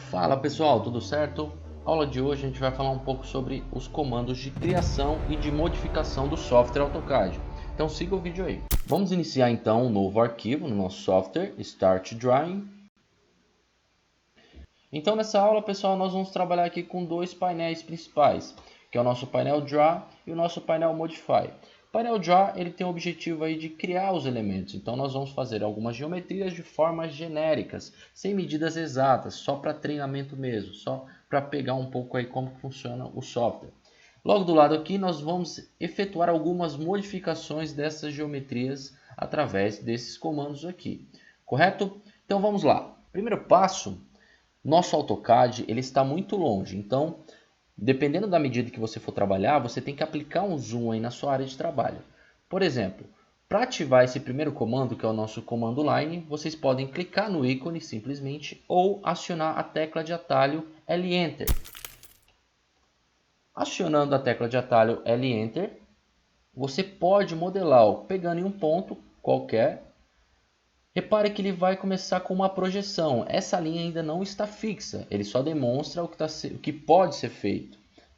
Fala pessoal, tudo certo? Aula de hoje a gente vai falar um pouco sobre os comandos de criação e de modificação do software AutoCAD. Então siga o vídeo aí. Vamos iniciar então um novo arquivo no nosso software, Start Drawing. Então nessa aula, pessoal, nós vamos trabalhar aqui com dois painéis principais, que é o nosso painel Draw e o nosso painel Modify. O painel Draw ele tem o objetivo aí de criar os elementos, então nós vamos fazer algumas geometrias de formas genéricas, sem medidas exatas, só para treinamento mesmo, só para pegar um pouco aí como funciona o software. Logo do lado aqui nós vamos efetuar algumas modificações dessas geometrias através desses comandos aqui, correto? Então vamos lá. Primeiro passo, nosso AutoCAD ele está muito longe, então dependendo da medida que você for trabalhar, você tem que aplicar um zoom aí na sua área de trabalho. Por exemplo, para ativar esse primeiro comando, que é o nosso comando line, vocês podem clicar no ícone simplesmente ou acionar a tecla de atalho L-Enter. Acionando a tecla de atalho L-Enter, você pode modelar pegando em um ponto qualquer. Repare que ele vai começar com uma projeção. Essa linha ainda não está fixa, ele só demonstra o que pode ser feito.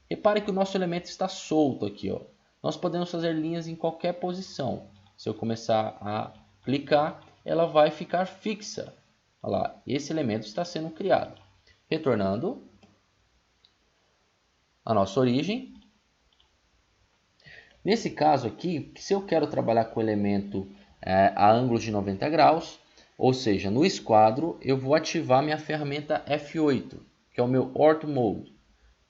Repare que o nosso elemento está solto aqui. Ó. Nós podemos fazer linhas em qualquer posição. Se eu começar a clicar, ela vai ficar fixa. Olha lá, esse elemento está sendo criado. Retornando à nossa origem. Nesse caso aqui, se eu quero trabalhar com o elemento a ângulos de 90 graus, ou seja, no esquadro, eu vou ativar minha ferramenta F8, que é o meu Ortho Mode.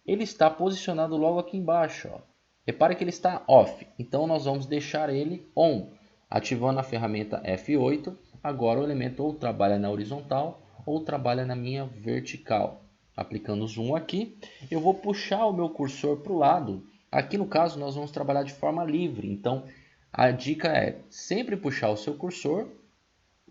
Ele está posicionado logo aqui embaixo. Ó. Repare que ele está off, então nós vamos deixar ele on. Ativando a ferramenta F8, agora o elemento ou trabalha na horizontal ou trabalha na minha vertical. Aplicando o zoom aqui, eu vou puxar o meu cursor para o lado. Aqui no caso nós vamos trabalhar de forma livre, então a dica é sempre puxar o seu cursor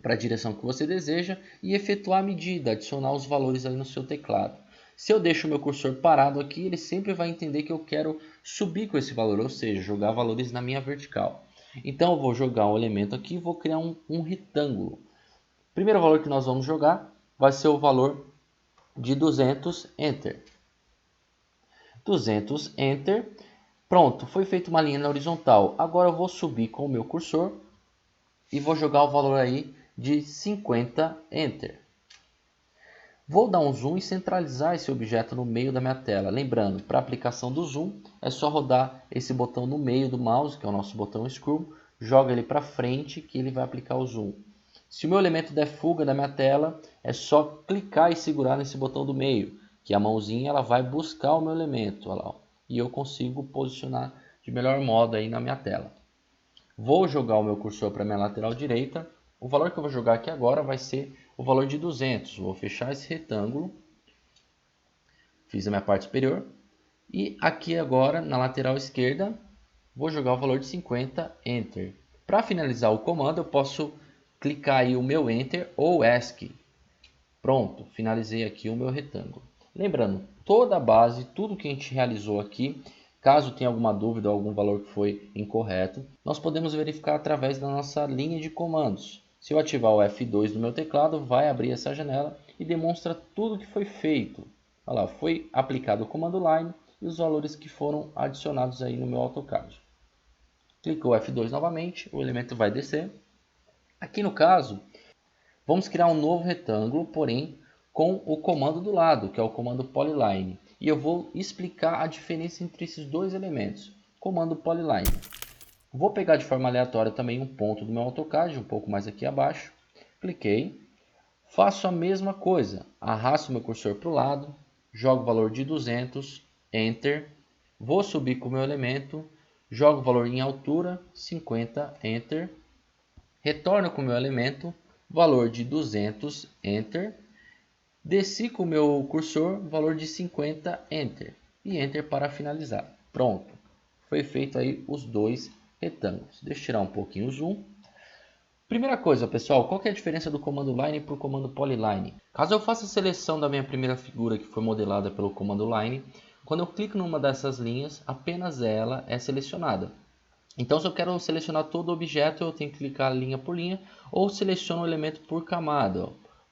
para a direção que você deseja e efetuar a medida, adicionar os valores aí no seu teclado. Se eu deixo o meu cursor parado aqui, ele sempre vai entender que eu quero subir com esse valor, ou seja, jogar valores na minha vertical. Então eu vou jogar um elemento aqui e vou criar um retângulo. O primeiro valor que nós vamos jogar vai ser o valor de 200, Enter. 200, Enter. Pronto, foi feita uma linha na horizontal. Agora eu vou subir com o meu cursor e vou jogar o valor aí de 50, Enter. Vou dar um zoom e centralizar esse objeto no meio da minha tela. Lembrando, para a aplicação do zoom, é só rodar esse botão no meio do mouse, que é o nosso botão Screw, joga ele para frente que ele vai aplicar o zoom. Se o meu elemento der fuga da minha tela, é só clicar e segurar nesse botão do meio, que a mãozinha ela vai buscar o meu elemento. Olha lá, e eu consigo posicionar de melhor modo aí na minha tela. Vou jogar o meu cursor para a minha lateral direita. O valor que eu vou jogar aqui agora vai ser o valor de 200. Vou fechar esse retângulo. Fiz a minha parte superior. E aqui agora, na lateral esquerda, vou jogar o valor de 50, Enter. Para finalizar o comando, eu posso clicar aí o meu Enter ou ESC. Pronto, finalizei aqui o meu retângulo. Lembrando, toda a base, tudo que a gente realizou aqui, caso tenha alguma dúvida ou algum valor que foi incorreto, nós podemos verificar através da nossa linha de comandos. Se eu ativar o F2 no meu teclado, vai abrir essa janela e demonstra tudo que foi feito. Olha lá, foi aplicado o comando line e os valores que foram adicionados aí no meu AutoCAD. Clicou F2 novamente, o elemento vai descer. Aqui no caso, vamos criar um novo retângulo, porém com o comando do lado, que é o comando Polyline. E eu vou explicar a diferença entre esses dois elementos. Comando Polyline. Vou pegar de forma aleatória também um ponto do meu AutoCAD, um pouco mais aqui abaixo. Cliquei. Faço a mesma coisa. Arrasto meu cursor para o lado. Jogo o valor de 200. Enter. Vou subir com o meu elemento. Jogo o valor em altura. 50. Enter. Retorno com o meu elemento. Valor de 200, Enter. Desci com o meu cursor, valor de 50, Enter. E Enter para finalizar. Pronto. Foi feito aí os dois retângulos. Deixa eu tirar um pouquinho o zoom. Primeira coisa, pessoal, qual que é a diferença do comando Line para o comando Polyline? Caso eu faça a seleção da minha primeira figura que foi modelada pelo comando Line, quando eu clico numa dessas linhas, apenas ela é selecionada. Então, se eu quero selecionar todo o objeto, eu tenho que clicar linha por linha ou seleciono o elemento por camada.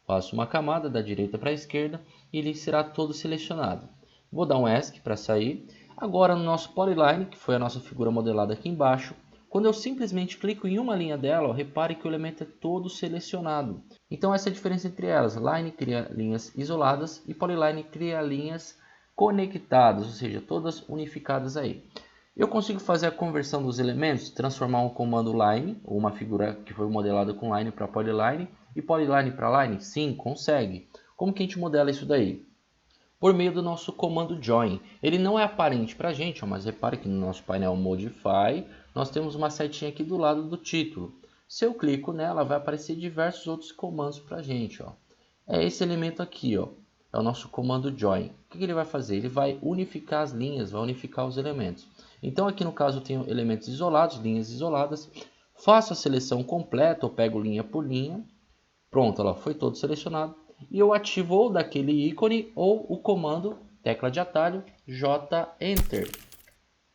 Faço uma camada da direita para a esquerda e ele será todo selecionado. Vou dar um ESC para sair. Agora no nosso Polyline, que foi a nossa figura modelada aqui embaixo, quando eu simplesmente clico em uma linha dela, repare que o elemento é todo selecionado. Então essa é a diferença entre elas. Line cria linhas isoladas e Polyline cria linhas conectadas, ou seja, todas unificadas aí. Eu consigo fazer a conversão dos elementos, transformar um comando line, ou uma figura que foi modelada com line para polyline, e polyline para line? Sim, consegue. Como que a gente modela isso daí? Por meio do nosso comando join. Ele não é aparente para a gente, mas repare que no nosso painel modify, nós temos uma setinha aqui do lado do título. Se eu clico nela, vai aparecer diversos outros comandos para a gente. É esse elemento aqui, é o nosso comando join. O que ele vai fazer? Ele vai unificar as linhas, vai unificar os elementos. Então aqui no caso eu tenho elementos isolados, linhas isoladas. Faço a seleção completa, eu pego linha por linha. Pronto, ela foi todo selecionado. E eu ativo ou daquele ícone ou o comando, tecla de atalho, J Enter.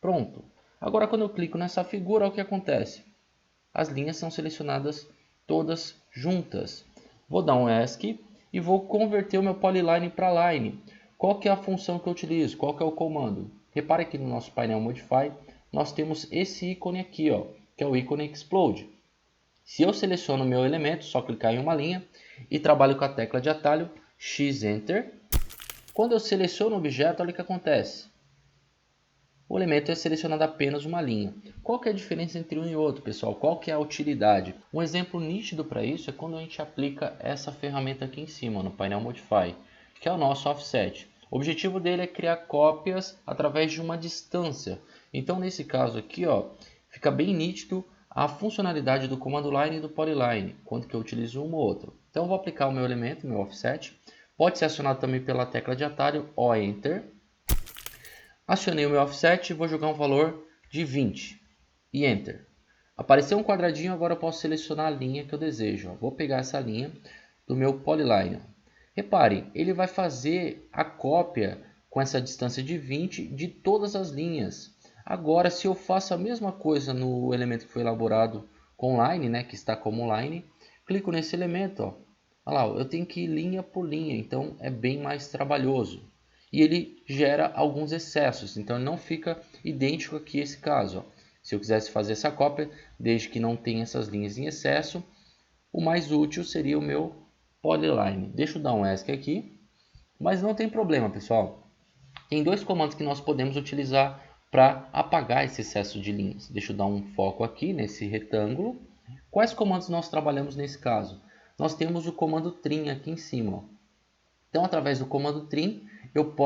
Pronto. Agora quando eu clico nessa figura, o que acontece? As linhas são selecionadas todas juntas. Vou dar um ESC e vou converter o meu Polyline para Line. Qual que é a função que eu utilizo? Qual que é o comando? Repare que no nosso painel Modify, nós temos esse ícone aqui, que é o ícone Explode. Se eu seleciono o meu elemento, só clicar em uma linha e trabalho com a tecla de atalho X Enter. Quando eu seleciono o objeto, olha o que acontece. O elemento é selecionado apenas uma linha. Qual que é a diferença entre um e outro, pessoal? Qual que é a utilidade? Um exemplo nítido para isso é quando a gente aplica essa ferramenta aqui em cima, no painel Modify, que é o nosso Offset. O objetivo dele é criar cópias através de uma distância. Então, nesse caso aqui, fica bem nítido a funcionalidade do comando line e do polyline, quando que eu utilizo um ou outro. Então, eu vou aplicar o meu elemento, meu offset. Pode ser acionado também pela tecla de atalho, O Enter. Acionei o meu offset e vou jogar um valor de 20 e Enter. Apareceu um quadradinho, agora eu posso selecionar a linha que eu desejo. Vou pegar essa linha do meu polyline. Repare, ele vai fazer a cópia com essa distância de 20 de todas as linhas. Agora, se eu faço a mesma coisa no elemento que foi elaborado com line, que está como line, clico nesse elemento, olha lá, eu tenho que ir linha por linha, então é bem mais trabalhoso. E ele gera alguns excessos, então ele não fica idêntico aqui esse caso. Se eu quisesse fazer essa cópia, desde que não tenha essas linhas em excesso, o mais útil seria o meu Polyline. Deixa eu dar um ESC aqui, mas não tem problema, pessoal. Tem dois comandos que nós podemos utilizar para apagar esse excesso de linhas. Deixa eu dar um foco aqui nesse retângulo. Quais comandos nós trabalhamos nesse caso? Nós temos o comando trim aqui em cima. Então, através do comando trim,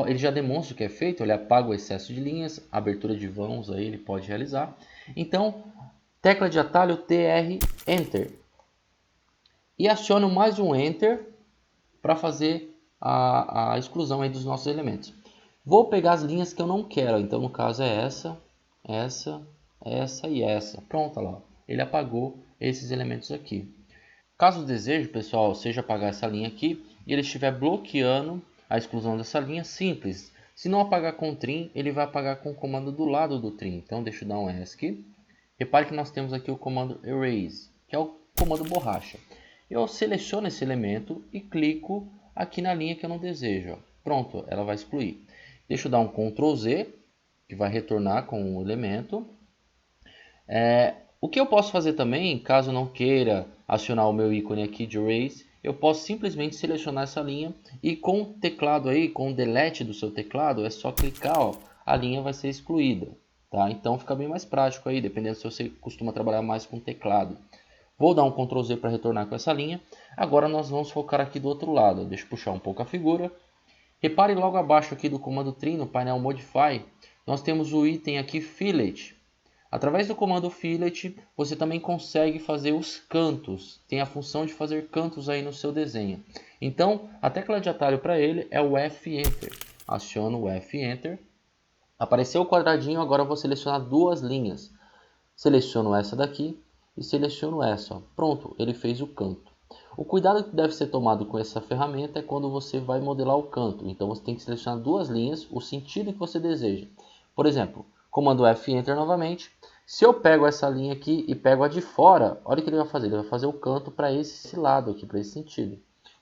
ele já demonstra o que é feito, ele apaga o excesso de linhas, abertura de vãos aí ele pode realizar. Então, tecla de atalho TR Enter. E aciono mais um Enter para fazer a exclusão aí dos nossos elementos. Vou pegar as linhas que eu não quero, então no caso é essa e essa. Pronto, olha lá, ele apagou esses elementos aqui. Caso deseje, pessoal, seja apagar essa linha aqui e ele estiver bloqueando a exclusão dessa linha, simples. Se não apagar com trim, ele vai apagar com o comando do lado do trim. Então deixa eu dar um ESC. Repare que nós temos aqui o comando Erase, que é o comando borracha. Eu seleciono esse elemento e clico aqui na linha que eu não desejo. Pronto, ela vai excluir. Deixa eu dar um Ctrl Z, que vai retornar com o elemento. O que eu posso fazer também, caso não queira acionar o meu ícone aqui de Erase, eu posso simplesmente selecionar essa linha e com o teclado aí, com o delete do seu teclado, é só clicar, a linha vai ser excluída. Tá? Então fica bem mais prático aí, dependendo se você costuma trabalhar mais com teclado. Vou dar um Ctrl Z para retornar com essa linha. Agora nós vamos focar aqui do outro lado. Deixa eu puxar um pouco a figura. Repare logo abaixo aqui do comando trim, no painel Modify, nós temos o item aqui Fillet. Através do comando Fillet, você também consegue fazer os cantos. Tem a função de fazer cantos aí no seu desenho. Então, a tecla de atalho para ele é o F Enter. Aciono o F Enter. Apareceu o quadradinho, agora eu vou selecionar duas linhas. Seleciono essa daqui e seleciono essa. Pronto, ele fez o canto. O cuidado que deve ser tomado com essa ferramenta é quando você vai modelar o canto. Então você tem que selecionar duas linhas, o sentido que você deseja. Por exemplo, comando F Enter novamente. Se eu pego essa linha aqui e pego a de fora, olha o que ele vai fazer. Ele vai fazer o canto para esse lado aqui, para esse sentido.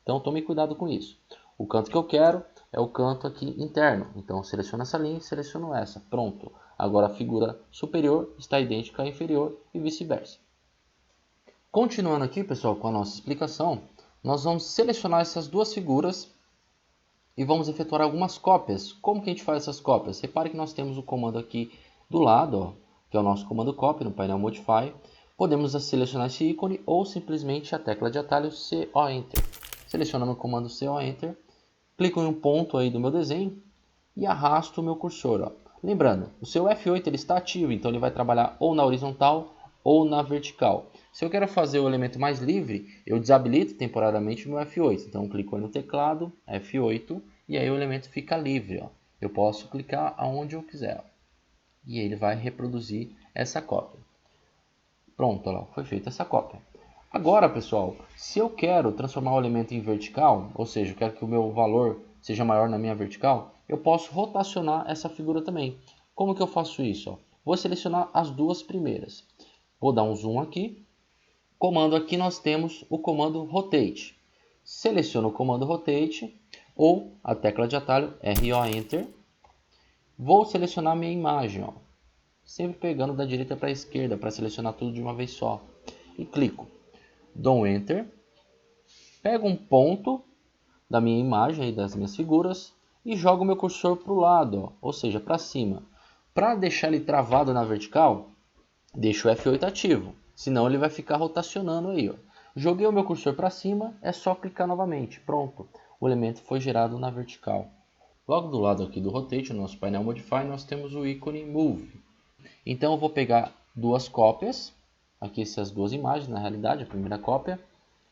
Então tome cuidado com isso. O canto que eu quero é o canto aqui interno. Então seleciono essa linha e seleciono essa. Pronto. Agora a figura superior está idêntica à inferior e vice-versa. Continuando aqui, pessoal, com a nossa explicação, nós vamos selecionar essas duas figuras e vamos efetuar algumas cópias. Como que a gente faz essas cópias? Repare que nós temos o comando aqui do lado, ó, que é o nosso comando copy no painel Modify. Podemos selecionar esse ícone ou simplesmente a tecla de atalho CO Enter. Selecionando o comando CO Enter, clico em um ponto aí do meu desenho e arrasto o meu cursor. Ó. Lembrando, o seu F8 ele está ativo, então ele vai trabalhar ou na horizontal ou na vertical. Se eu quero fazer o elemento mais livre, eu desabilito temporariamente o meu F8. Então clico no teclado, F8, e aí o elemento fica livre. Ó. Eu posso clicar aonde eu quiser. Ó. E ele vai reproduzir essa cópia. Pronto, ó, foi feita essa cópia. Agora, pessoal, se eu quero transformar o elemento em vertical, ou seja, eu quero que o meu valor seja maior na minha vertical, eu posso rotacionar essa figura também. Como que eu faço isso? Ó? Vou selecionar as duas primeiras. Vou dar um zoom aqui. Comando aqui nós temos o comando Rotate. Seleciono o comando Rotate ou a tecla de atalho RO Enter. Vou selecionar minha imagem, ó. Sempre pegando da direita para a esquerda para selecionar tudo de uma vez só. E clico. Dou Enter. Pego um ponto da minha imagem e das minhas figuras e jogo meu cursor para o lado, ó, ou seja, para cima. Para deixar ele travado na vertical, deixo o F8 ativo, senão ele vai ficar rotacionando aí. Ó. Joguei o meu cursor para cima, é só clicar novamente, pronto, o elemento foi gerado na vertical. Logo do lado aqui do Rotate, no nosso painel Modify, nós temos o ícone Move. Então eu vou pegar duas cópias, aqui essas duas imagens, na realidade, a primeira cópia,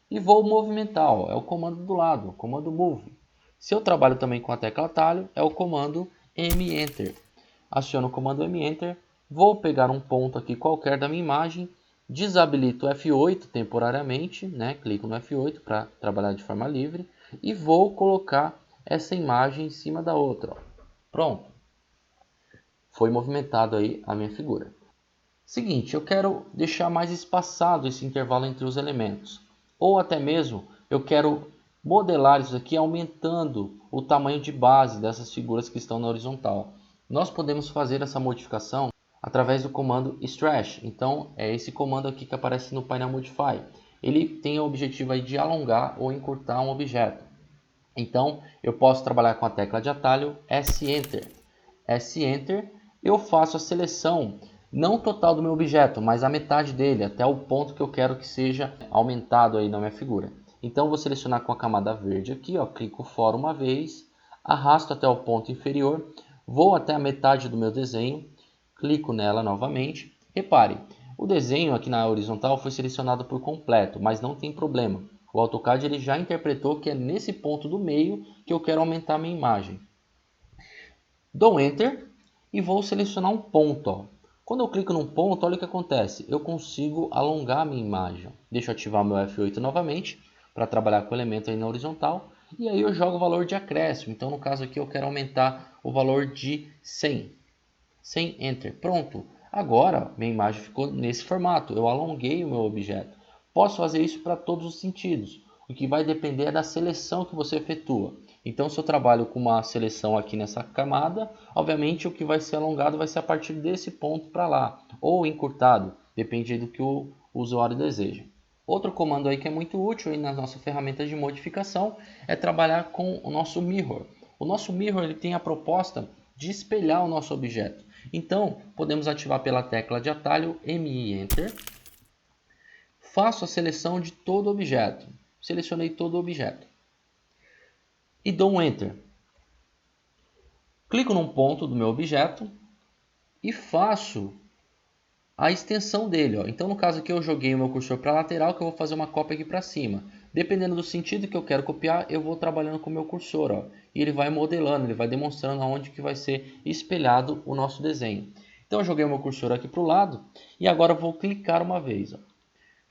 e vou movimentar, ó, é o comando do lado, o comando Move. Se eu trabalho também com a tecla atalho, é o comando M-Enter. Aciono o comando M-Enter, vou pegar um ponto aqui qualquer da minha imagem, desabilito o F8 temporariamente, né? Clico no F8 para trabalhar de forma livre, e vou colocar essa imagem em cima da outra. Ó. Pronto. Foi movimentado aí a minha figura. Seguinte, eu quero deixar mais espaçado esse intervalo entre os elementos. Ou até mesmo eu quero modelar isso aqui aumentando o tamanho de base dessas figuras que estão na horizontal. Nós podemos fazer essa modificação através do comando Stretch. Então é esse comando aqui que aparece no painel Modify. Ele tem o objetivo aí de alongar ou encurtar um objeto. Então eu posso trabalhar com a tecla de atalho S-Enter. S-Enter, eu faço a seleção não total do meu objeto, mas a metade dele, até o ponto que eu quero que seja aumentado aí na minha figura. Então vou selecionar com a camada verde aqui, ó, clico fora uma vez, arrasto até o ponto inferior, vou até a metade do meu desenho, clico nela novamente. Repare, o desenho aqui na horizontal foi selecionado por completo, mas não tem problema. O AutoCAD ele já interpretou que é nesse ponto do meio que eu quero aumentar a minha imagem. Dou Enter e vou selecionar um ponto. Ó. Quando eu clico num ponto, olha o que acontece. Eu consigo alongar a minha imagem. Deixa eu ativar meu F8 novamente para trabalhar com o elemento aí na horizontal. E aí eu jogo o valor de acréscimo. Então no caso aqui eu quero aumentar o valor de 100. 100 Enter. Pronto. Agora minha imagem ficou nesse formato. Eu alonguei o meu objeto. Posso fazer isso para todos os sentidos. O que vai depender é da seleção que você efetua. Então, se eu trabalho com uma seleção aqui nessa camada, obviamente o que vai ser alongado vai ser a partir desse ponto para lá, ou encurtado, depende do que o usuário deseja. Outro comando aí que é muito útil aí nas nossas ferramentas de modificação é trabalhar com o nosso Mirror. O nosso Mirror ele tem a proposta de espelhar o nosso objeto. Então, podemos ativar pela tecla de atalho MI Enter. Faço a seleção de todo o objeto. Selecionei todo o objeto. E dou um Enter. Clico num ponto do meu objeto e faço a extensão dele. Ó. Então, no caso aqui, eu joguei o meu cursor para a lateral, que eu vou fazer uma cópia aqui para cima. Dependendo do sentido que eu quero copiar, eu vou trabalhando com o meu cursor. Ó. E ele vai modelando, ele vai demonstrando aonde que vai ser espelhado o nosso desenho. Então, eu joguei o meu cursor aqui para o lado e agora eu vou clicar uma vez. Ó.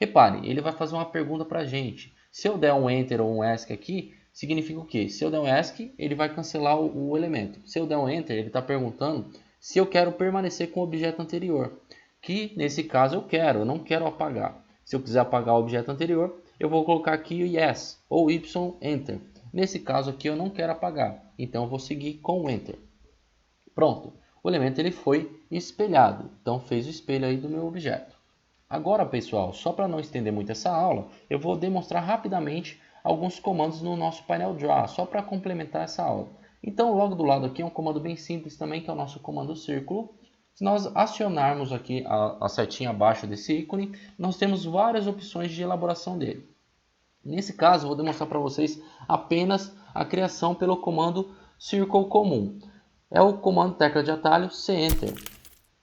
Repare, ele vai fazer uma pergunta para a gente. Se eu der um Enter ou um ESC aqui, significa o quê? Se eu der um ESC, ele vai cancelar o elemento. Se eu der um Enter, ele está perguntando se eu quero permanecer com o objeto anterior. Que nesse caso eu não quero apagar. Se eu quiser apagar o objeto anterior, eu vou colocar aqui o Yes ou Y Enter. Nesse caso aqui eu não quero apagar, então eu vou seguir com o Enter. Pronto, o elemento ele foi espelhado, então fez o espelho aí do meu objeto. Agora pessoal, só para não estender muito essa aula, eu vou demonstrar rapidamente alguns comandos no nosso painel Draw, só para complementar essa aula. Então logo do lado aqui é um comando bem simples também, que é o nosso comando círculo. Se nós acionarmos aqui a setinha abaixo desse ícone, nós temos várias opções de elaboração dele. Nesse caso, eu vou demonstrar para vocês apenas a criação pelo comando Circle comum. É o comando tecla de atalho C-Enter.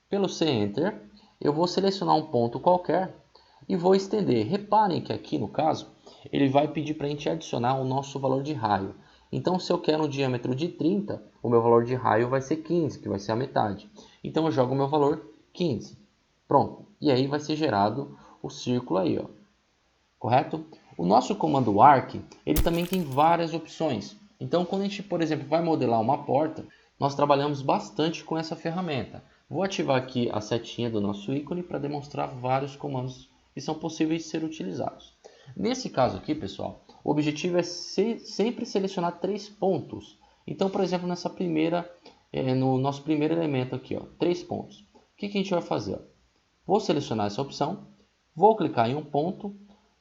Pelo C-Enter, eu vou selecionar um ponto qualquer e vou estender. Reparem que aqui no caso, ele vai pedir para a gente adicionar o nosso valor de raio. Então, se eu quero um diâmetro de 30, o meu valor de raio vai ser 15, que vai ser a metade. Então, eu jogo o meu valor 15. Pronto. E aí vai ser gerado o círculo aí, ó. Correto? O nosso comando Arc, ele também tem várias opções. Então, quando a gente, por exemplo, vai modelar uma porta, nós trabalhamos bastante com essa ferramenta. Vou ativar aqui a setinha do nosso ícone para demonstrar vários comandos que são possíveis de ser utilizados. Nesse caso aqui, pessoal, o objetivo é sempre selecionar 3 pontos. Então, por exemplo, no nosso primeiro elemento aqui, ó, 3 pontos. O que a gente vai fazer? Vou selecionar essa opção, vou clicar em um ponto,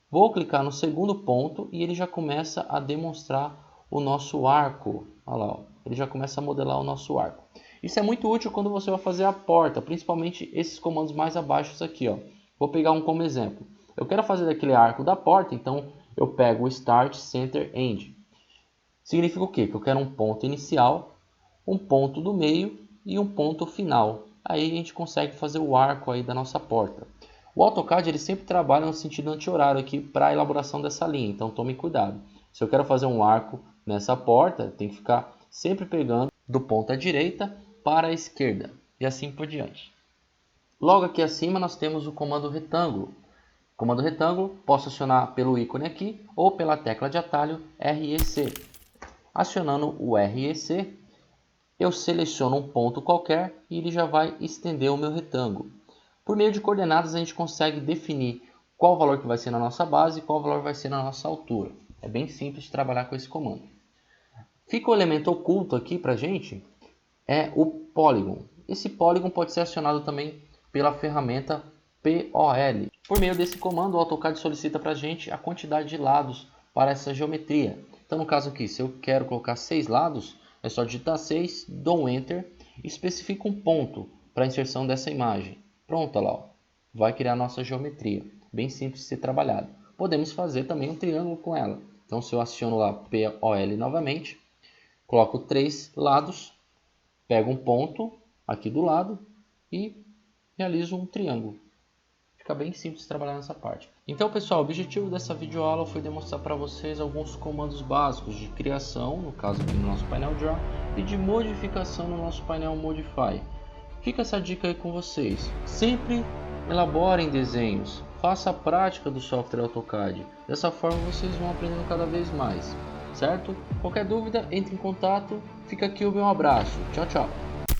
vou clicar no segundo ponto e ele já começa a demonstrar o nosso arco. Olha lá, ó, ele já começa a modelar o nosso arco. Isso é muito útil quando você vai fazer a porta, principalmente esses comandos mais abaixo aqui, ó. Vou pegar um como exemplo. Eu quero fazer daquele arco da porta, então eu pego o Start, Center, End. Significa o quê? Que eu quero um ponto inicial, um ponto do meio e um ponto final. Aí a gente consegue fazer o arco aí da nossa porta. O AutoCAD ele sempre trabalha no sentido anti-horário aqui para a elaboração dessa linha, então tome cuidado. Se eu quero fazer um arco nessa porta, tem que ficar sempre pegando do ponto à direita para a esquerda e assim por diante. Logo aqui acima nós temos o comando retângulo. Comando retângulo, posso acionar pelo ícone aqui ou pela tecla de atalho REC. Acionando o REC, eu seleciono um ponto qualquer e ele já vai estender o meu retângulo. Por meio de coordenadas a gente consegue definir qual valor que vai ser na nossa base e qual valor vai ser na nossa altura. É bem simples de trabalhar com esse comando. Fica o elemento oculto aqui para a gente, é o Polygon. Esse Polygon pode ser acionado também pela ferramenta POL. Por meio desse comando, o AutoCAD solicita para a gente a quantidade de lados para essa geometria. Então, no caso aqui, se eu quero colocar 6 lados, é só digitar 6, dou um Enter e especifico um ponto para a inserção dessa imagem. Pronto, olha lá, ó. Vai criar a nossa geometria. Bem simples de ser trabalhado. Podemos fazer também um triângulo com ela. Então, se eu aciono lá POL novamente, coloco 3 lados, pego um ponto aqui do lado e realizo um triângulo. Fica bem simples de trabalhar nessa parte. Então pessoal, o objetivo dessa videoaula foi demonstrar para vocês alguns comandos básicos de criação, no caso aqui no nosso painel Draw, e de modificação no nosso painel Modify. Fica essa dica aí com vocês. Sempre elaborem desenhos, faça a prática do software AutoCAD. Dessa forma vocês vão aprendendo cada vez mais, certo? Qualquer dúvida, entre em contato. Fica aqui o meu abraço. Tchau, tchau.